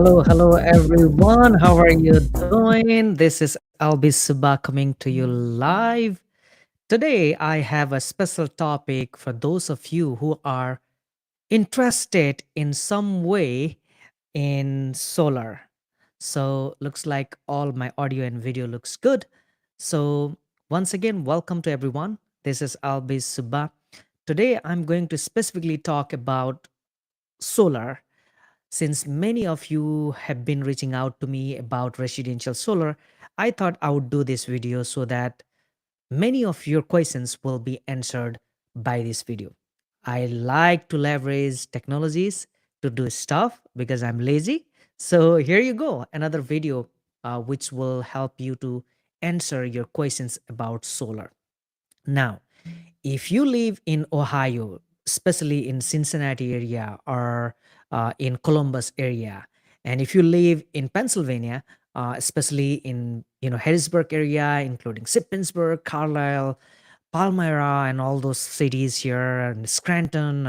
Hello, everyone. How are you doing? This is Albi Suba coming to you live. Today, I have a special topic for those of you who are interested in some way in solar. So, looks like all my audio and video looks good. So, once again, welcome to everyone. This is Albi Suba. Today, I'm going to specifically talk about solar since many of you have been reaching out to me about residential solar, I thought I would do this video so that many of your questions will be answered by this video. I like to leverage technologies to do stuff because I'm lazy. So here you go, another video which will help you to answer your questions about solar. Now, if you live in Ohio, especially in Cincinnati area or in Columbus area, and if you live in Pennsylvania, especially in Harrisburg area, including Shippensburg, Carlisle, Palmyra, and all those cities here, and Scranton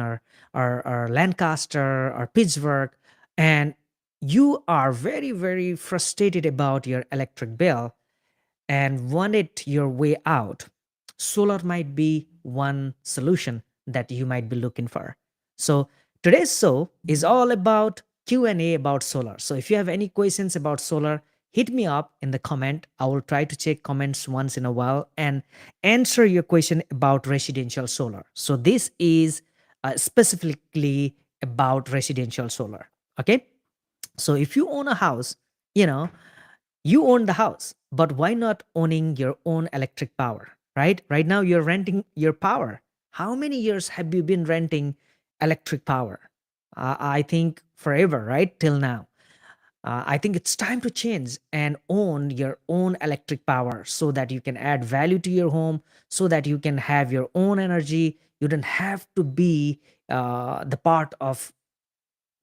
or Lancaster or Pittsburgh, and you are very frustrated about your electric bill and want it your way out, solar might be one solution that you might be looking for. So today's show is all about Q&A about solar. So if you have any questions about solar, hit me up in the comment. I will try to check comments once in a while and answer your question about residential solar. So this is specifically about residential solar. Okay. So if you own a house, you know, you own the house, but why not owning your own electric power, right? Right now you're renting your power. How many years have you been renting electric power? I think forever, right? Till now. I think it's time to change and own your own electric power so that you can add value to your home, so that you can have your own energy. You don't have to be the part of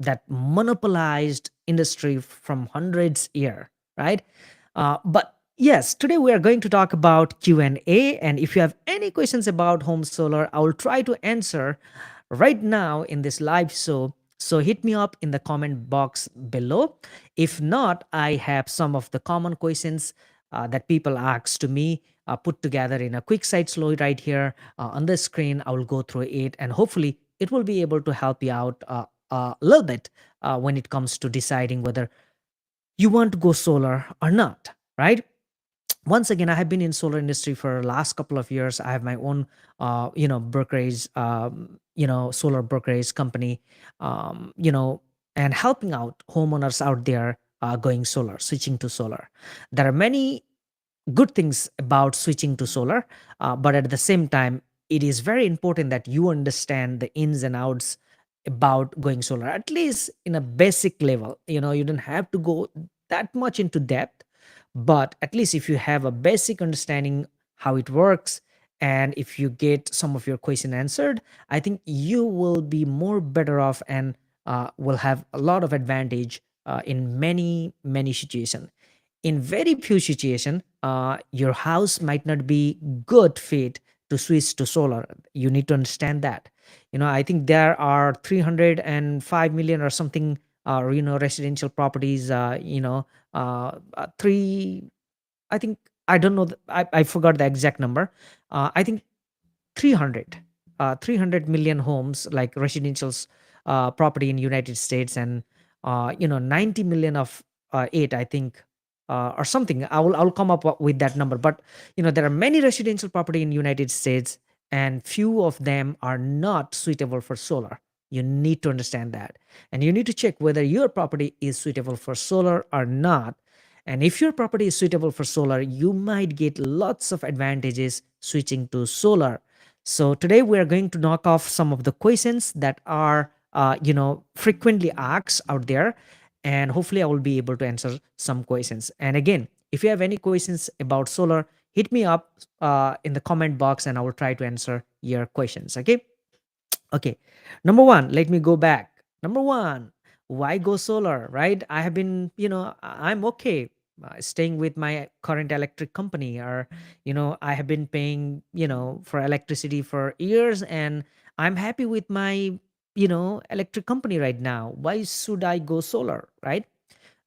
that monopolized industry from hundreds year, right? But yes, today we are going to talk about Q&A, and if you have any questions about home solar, I will try to answer right now in this live show. So hit me up in the comment box below. If not, I have some of the common questions that people ask to me put together in a quick site slow right here on the screen. I will go through it, and hopefully it will be able to help you out a little bit when it comes to deciding whether you want to go solar or not, right? Once again, I have been in solar industry for last couple of years. I have my own brokerage, solar brokerage company, and helping out homeowners out there going solar, switching to solar. There are many good things about switching to solar, but at the same time, it is very important that you understand the ins and outs about going solar, at least in a basic level. You don't have to go that much into depth, but at least if you have a basic understanding how it works, and if you get some of your question answered, I think you will be more better off and will have a lot of advantage in many situations. In very few situations, your house might not be good fit to switch to solar. You need to understand that. I think there are 305 million or something residential properties, three, I think, I don't know, I forgot the exact number. I think 300 300 million homes, like residentials property in United States, and 90 million of it, I think, or something. I will come up with that number. But there are many residential property in United States, and few of them are not suitable for solar. You need to understand that, and you need to check whether your property is suitable for solar or not. And if your property is suitable for solar, you might get lots of advantages switching to solar. So today we are going to knock off some of the questions that are frequently asked out there, and hopefully I will be able to answer some questions. And again, if you have any questions about solar, hit me up in the comment box, and I will try to answer your questions. Okay. Okay. Number one, let me go back. Number one, why go solar, right? I have been, I'm okay staying with my current electric company, or, I have been paying, for electricity for years, and I'm happy with my, electric company right now. Why should I go solar, right?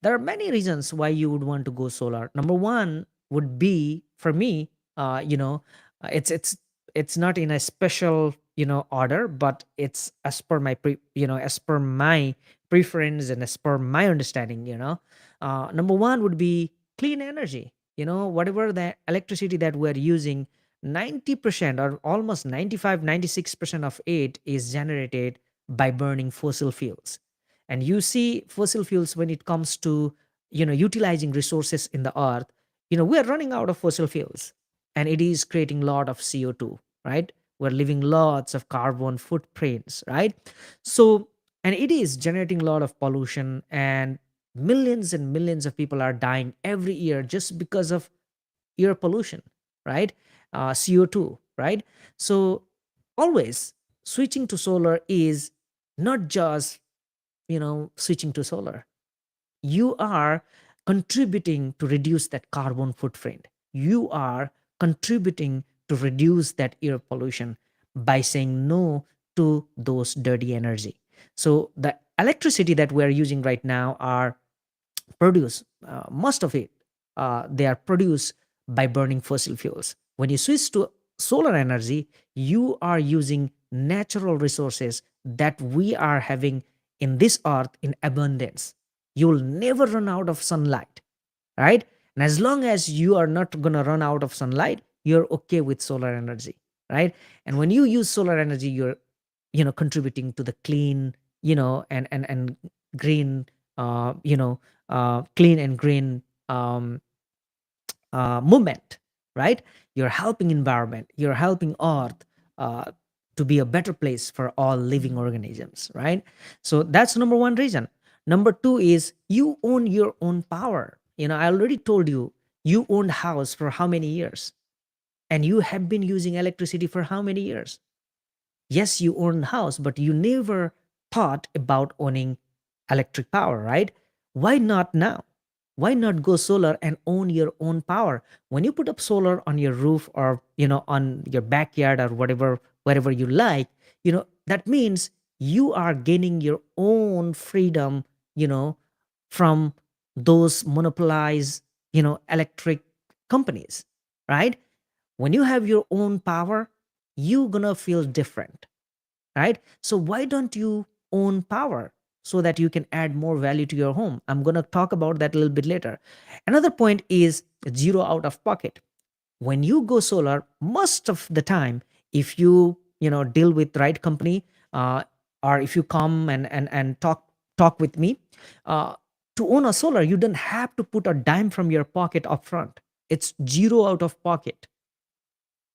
There are many reasons why you would want to go solar. Number one would be for me, it's it's not in a special order, but it's as per my as per my preference and as per my understanding. Number one would be clean energy. Whatever the electricity that we're using, 90% or almost 95, 96% of it is generated by burning fossil fuels. And you see fossil fuels when it comes to utilizing resources in the earth. We are running out of fossil fuels, and it is creating a lot of CO2, right? We're leaving lots of carbon footprints, right? So, and it is generating a lot of pollution, and millions and millions of people are dying every year just because of air pollution, right? CO2, right? So always switching to solar is not just switching to solar. You are contributing to reduce that carbon footprint. You are contributing to reduce that air pollution by saying no to those dirty energy. So the electricity that we're using right now are produce most of it, they are produced by burning fossil fuels. When you switch to solar energy, you are using natural resources that we are having in this earth in abundance. You will never run out of sunlight, right? And as long as you are not going to run out of sunlight, you're okay with solar energy, right? And when you use solar energy, you're contributing to the clean, and green, clean and green movement, right? You're helping environment, you're helping earth uh, to be a better place for all living organisms, right? So that's number one reason. Number two is you own your own power. I already told you, you owned house for how many years, and you have been using electricity for how many years? Yes, you own a house, but you never thought about owning electric power, right? Why not now? Why not go solar and own your own power? When you put up solar on your roof, or on your backyard, or whatever, wherever you like, that means you are gaining your own freedom, you know from those monopolized electric companies, right? When you have your own power, you gonna feel different, right? So why don't you own power so that you can add more value to your home? I'm gonna talk about that a little bit later. Another point is zero out of pocket. When you go solar, most of the time, if you deal with right company, uh, or if you come and talk with me, uh, to own a solar, you don't have to put a dime from your pocket upfront. It's zero out of pocket.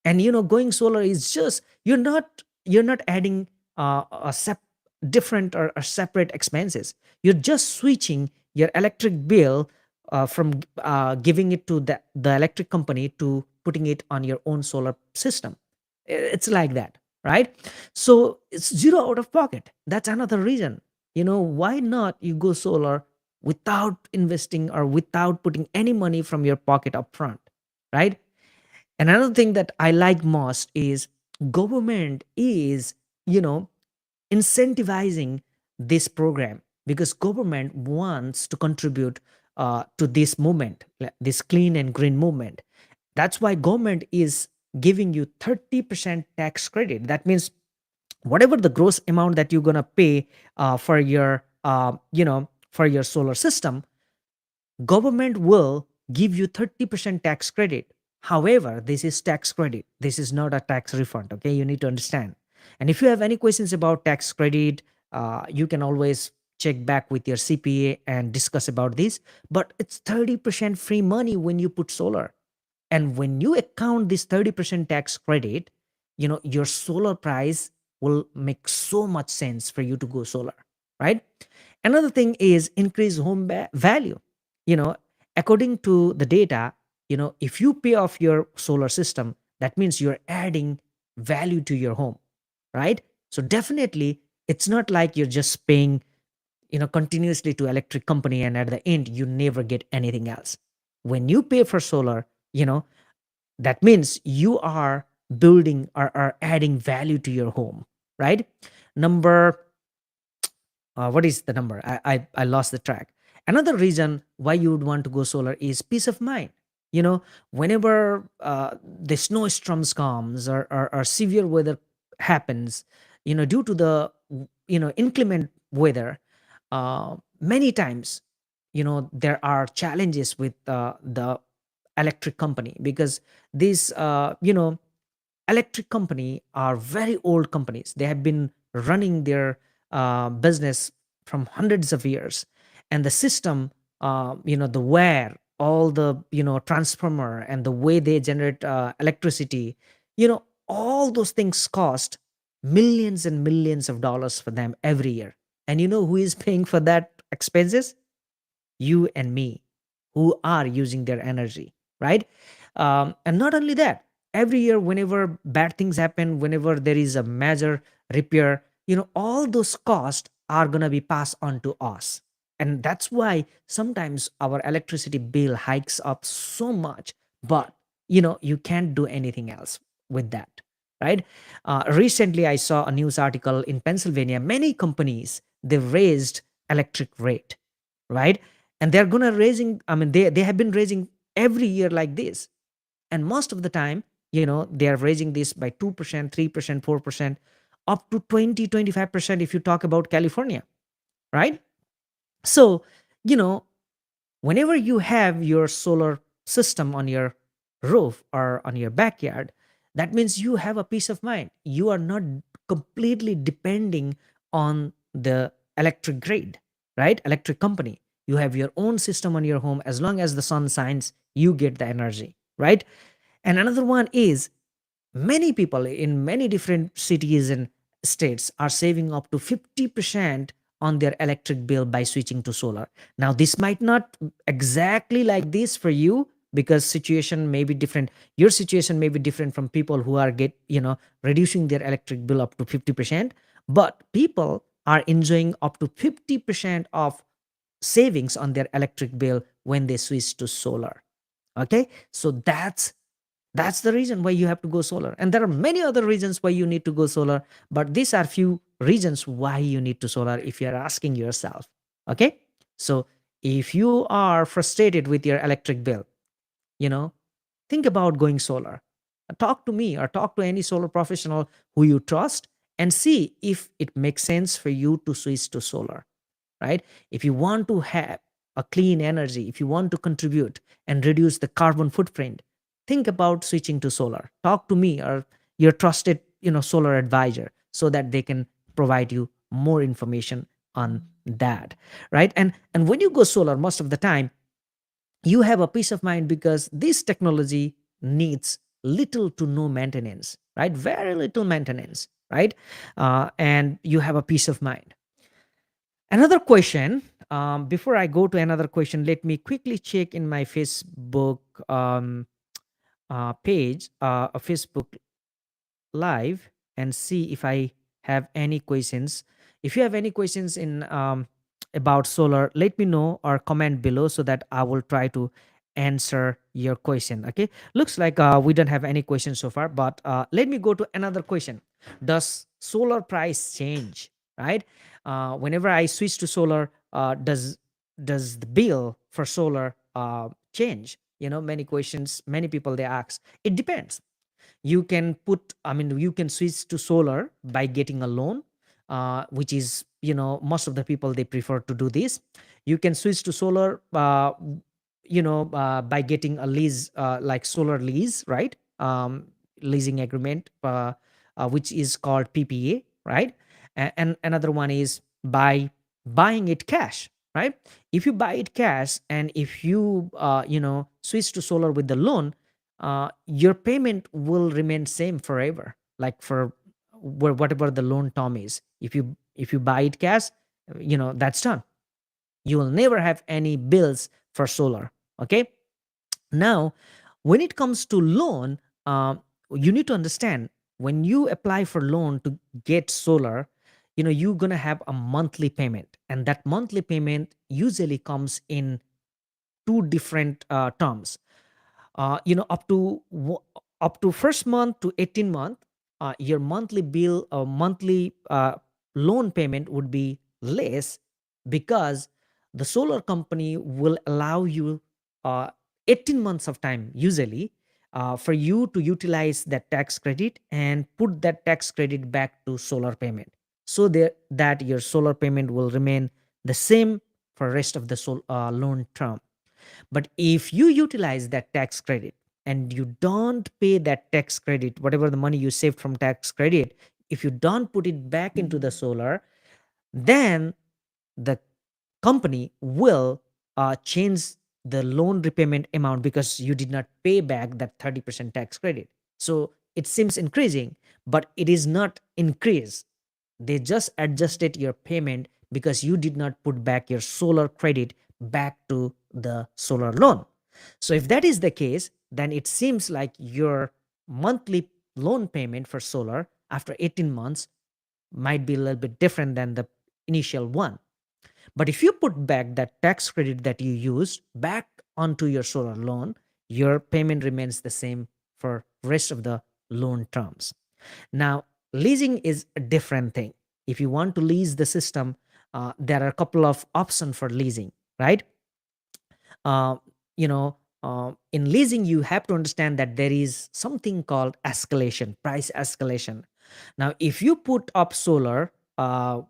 And going solar is just, you're not adding different or separate expenses. You're just switching your electric bill from giving it to the electric company to putting it on your own solar system. It's like that, right? So it's zero out of pocket. That's another reason. Why not you go solar without investing or without putting any money from your pocket up front, right? And another thing that I like most is government is, you know, incentivizing this program, because government wants to contribute to this movement, this clean and green movement. That's why government is giving you 30% tax credit. That means whatever the gross amount that you're gonna pay for your solar system, government will give you 30% tax credit. However, this is tax credit, this is not a tax refund. Okay, you need to understand. And if you have any questions about tax credit, you can always check back with your CPA and discuss about this. But it's 30% free money when you put solar. And when you account this 30% tax credit, your solar price will make so much sense for you to go solar, right? Another thing is increase home value. you know According to the data, if you pay off your solar system, that means you're adding value to your home, right? So definitely, it's not like you're just paying continuously to electric company, and at the end you never get anything else. When you pay for solar, that means you are building or are adding value to your home, right? Number what is the number? I lost the track. Another reason why you would want to go solar is peace of mind. You know, whenever the snowstorms comes, or severe weather happens, due to the inclement weather, many times, there are challenges with the electric company, because these electric company are very old companies. They have been running their business from hundreds of years, and the system, the where all the transformer and the way they generate electricity, all those things cost millions and millions of dollars for them every year. And you know who is paying for that expenses? You and me, who are using their energy, right? And not only that, every year, whenever bad things happen, whenever there is a major repair, all those costs are going to be passed on to us. And that's why sometimes our electricity bill hikes up so much, but you can't do anything else with that, right? Recently, I saw a news article in Pennsylvania. Many companies, they raised electric rate, right? And they're gonna raising, I mean, they have been raising every year like this. And most of the time, they are raising this by 2%, 3%, 4%, up to 20, 25% if you talk about California, right? So, you know whenever you have your solar system on your roof or on your backyard, that means you have a peace of mind. You are not completely depending on the electric grid, right? Electric company. You have your own system on your home. As long as the sun shines, you get the energy, right? And another one is, many people in many different cities and states are saving up to 50% on their electric bill by switching to solar. Now, this might not exactly like this for you, because situation may be different. Your situation may be different from people who are reducing their electric bill up to 50%, but people are enjoying up to 50% of savings on their electric bill when they switch to solar. Okay, so that's the reason why you have to go solar. And there are many other reasons why you need to go solar, but these are few reasons why you need to solar if you're asking yourself. Okay? So if you are frustrated with your electric bill, you know, think about going solar. Talk to me or talk to any solar professional who you trust, and see if it makes sense for you to switch to solar, right? If you want to have a clean energy, if you want to contribute and reduce the carbon footprint, think about switching to solar. Talk to me or your trusted, solar advisor, so that they can provide you more information on that, right? And when you go solar, most of the time you have a peace of mind, because this technology needs little to no maintenance, right? Very little maintenance, right? And you have a peace of mind. Another question. Before I go to another question, let me quickly check in my Facebook page, a Facebook live, and see if I have any questions. If you have any questions in about solar, let me know or comment below, so that I will try to answer your question. Okay, looks like we don't have any questions so far, but let me go to another question. Does solar price change? Right? Whenever I switch to solar, does the bill for solar change? Many questions, many people they ask. It depends. You can switch to solar by getting a loan, which is, most of the people they prefer to do this. You can switch to solar by getting a lease, like solar lease, right? Leasing agreement, which is called PPA, right? And another one is by buying it cash, right? If you buy it cash, and if you switch to solar with the loan, your payment will remain same forever, like for whatever the loan term is. If you buy it cash, that's done. You will never have any bills for solar. Okay. Now, when it comes to loan, you need to understand, when you apply for loan to get solar, you're gonna have a monthly payment, and that monthly payment usually comes in two different terms. Up to first month to 18 month, your monthly bill or monthly loan payment would be less, because the solar company will allow you uh, 18 months of time usually for you to utilize that tax credit and put that tax credit back to solar payment, so that your solar payment will remain the same for rest of the loan term. But if you utilize that tax credit and you don't pay that tax credit, whatever the money you saved from tax credit, if you don't put it back into the solar, then the company will change the loan repayment amount because you did not pay back that 30% tax credit. So it seems increasing, but it is not increase. They just adjusted your payment because you did not put back your solar credit back to the solar loan. So if that is the case, then it seems like your monthly loan payment for solar after 18 months might be a little bit different than the initial one. But if you put back that tax credit that you used back onto your solar loan, your payment remains the same for rest of the loan terms. Now, leasing is a different thing. If you want to lease the system, there are a couple of options for leasing, right? uh, you know, in leasing, you have to understand that there is something called escalation, price escalation. Now, if you put up solar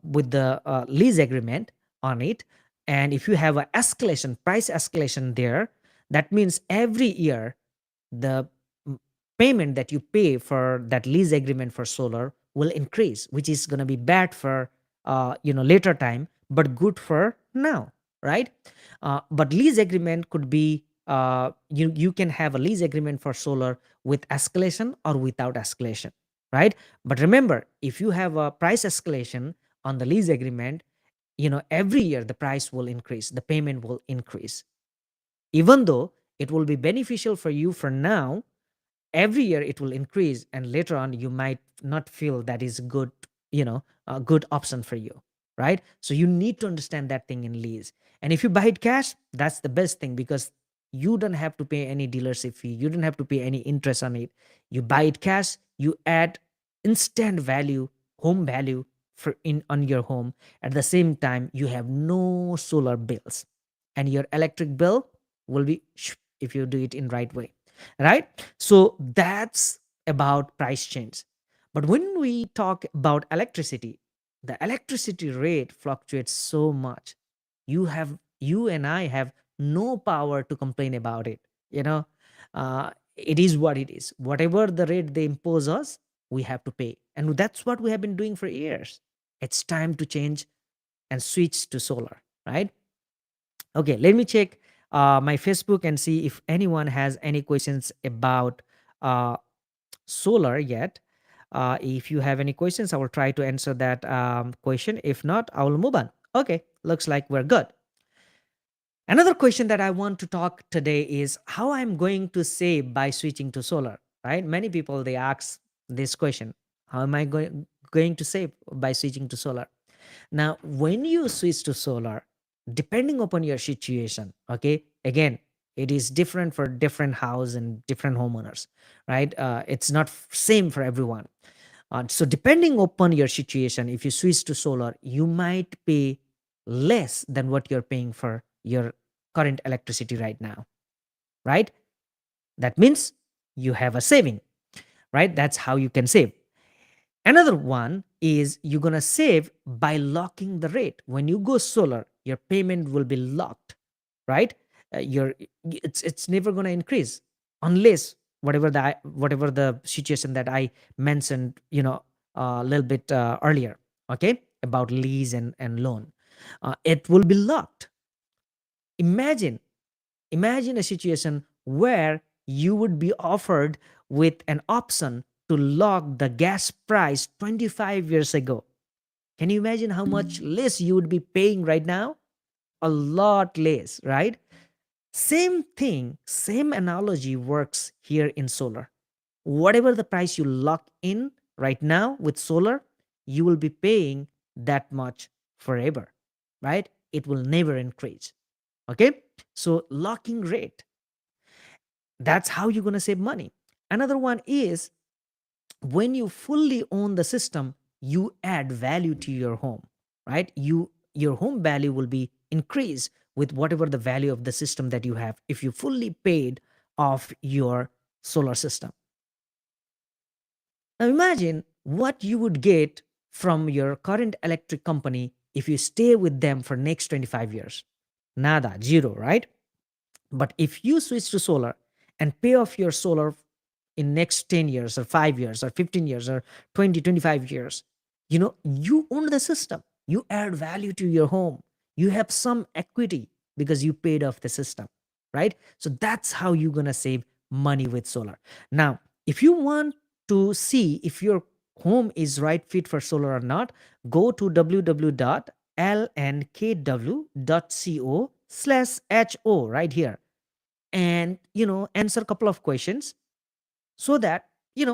with the lease agreement on it, and if you have a escalation, price escalation there, that means every year the m- payment that you pay for that lease agreement for solar will increase, which is going to be bad for later time, but good for now, right? But lease agreement could be you can have a lease agreement for solar with escalation or without escalation, right? But remember, if you have a price escalation on the lease agreement, every year the price will increase, the payment will increase, even though it will be beneficial for you for now. Every year it will increase, and later on you might not feel that is good, a good option for you, right? So you need to understand that thing in lease. And if you buy it cash, that's the best thing, because you don't have to pay any dealership fee, you don't have to pay any interest on it. You buy it cash, you add instant value, home value for in on your home. At the same time, you have no solar bills, and your electric bill will be if you do it in right way, right? So that's about price change. But when we talk about electricity, the electricity rate fluctuates so much. You and I have no power to complain about it. You know, it is what it is. Whatever the rate they impose us, we have to pay, and that's what we have been doing for years. It's time to change and switch to solar, right? Okay, let me check my Facebook and see if anyone has any questions about uh, solar yet. If you have any questions, I will try to answer that question. If not, I will move on. Okay, looks like we're good. Another question that I want to talk today is how I'm going to save by switching to solar, right? Many people they ask this question. How am I going to save by switching to solar? Now, when you switch to solar, depending upon your situation, okay, again, it is different for different house and different homeowners, right? It's not same for everyone. So depending upon your situation, if you switch to solar, you might pay less than what you're paying for your current electricity right now, right? That means you have a saving, right? That's how you can save. Another one is you're going to save by locking the rate. When you go solar, your payment will be locked, right? Your it's never going to increase unless whatever the situation that I mentioned, a little bit earlier, okay, about lease and loan. It will be locked. Imagine Imagine a situation where you would be offered with an option to lock the gas price 25 years ago. Can you imagine how much less you would be paying right now? A lot less, right? Same thing, same analogy works here in solar. Whatever the price you lock in right now with solar, you will be paying that much forever, right? It will never increase. Okay? So locking rate, that's how you're going to save money. Another one is when you fully own the system, you add value to your home, right? Your home value will be increase with whatever the value of the system that you have if you fully paid off your solar system. Now imagine what you would get from your current electric company if you stay with them for next 25 years. Nada, zero, right? But if you switch to solar and pay off your solar in next 10 years or 5 years or 15 years or 20, 25 years, you own the system. You add value to your home. You have some equity because you paid off the system, right? So that's how you're going to save money with solar. Now, if you want to see if your home is right fit for solar or not, go to www.lnkw.co/ho right here, and answer a couple of questions, so that we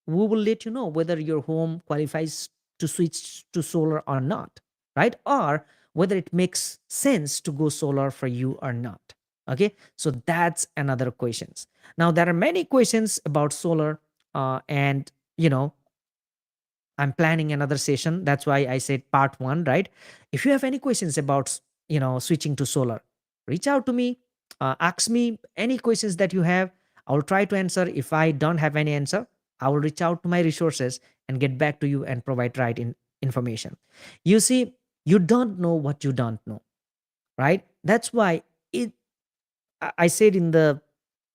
will let you know whether your home qualifies to switch to solar or not, right? Or whether it makes sense to go solar for you or not. Okay, so that's another questions. Now there are many questions about solar, and I'm planning another session. That's why I said part one, right? If you have any questions about, switching to solar, reach out to me, ask me any questions that you have. I will try to answer. If I don't have any answer, I will reach out to my resources and get back to you and provide information. You see, you don't know what you don't know, right? That's why it. I said in the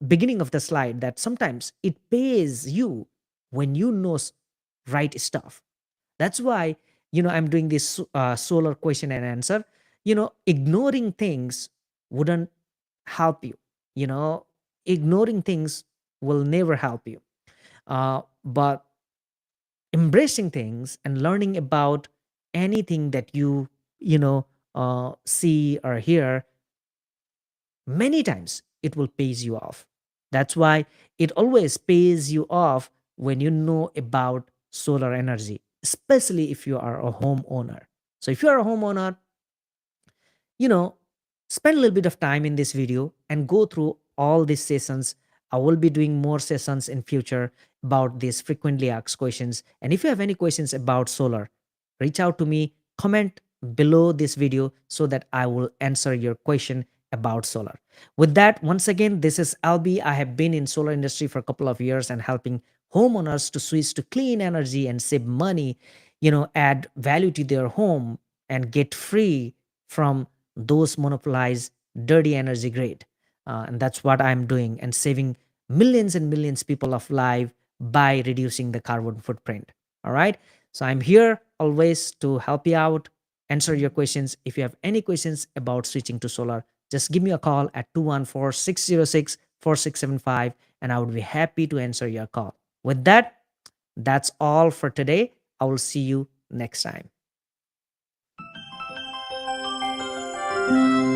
beginning of the slide that sometimes it pays you when you know right stuff. That's why, I'm doing this solar question and answer. Ignoring things wouldn't help you. You know, Ignoring things will never help you. But embracing things and learning about anything that see or hear, many times it will pays you off. That's why it always pays you off when you know about solar energy, especially if you are a homeowner. So if you are a homeowner, you know, spend a little bit of time in this video and go through all these sessions. I will be doing more sessions in future about these frequently asked questions. And if you have any questions about solar, reach out to me, comment below this video so that I will answer your question about solar. With that, once again, this is Albi. I have been in solar industry for a couple of years and helping homeowners to switch to clean energy and save money, add value to their home and get free from those monopolized dirty energy grid. And that's what I'm doing and saving millions and millions people of life by reducing the carbon footprint. All right. So I'm here always to help you out, answer your questions. If you have any questions about switching to solar, just give me a call at 214-606-4675, and I would be happy to answer your call. With that, that's all for today. I will see you next time.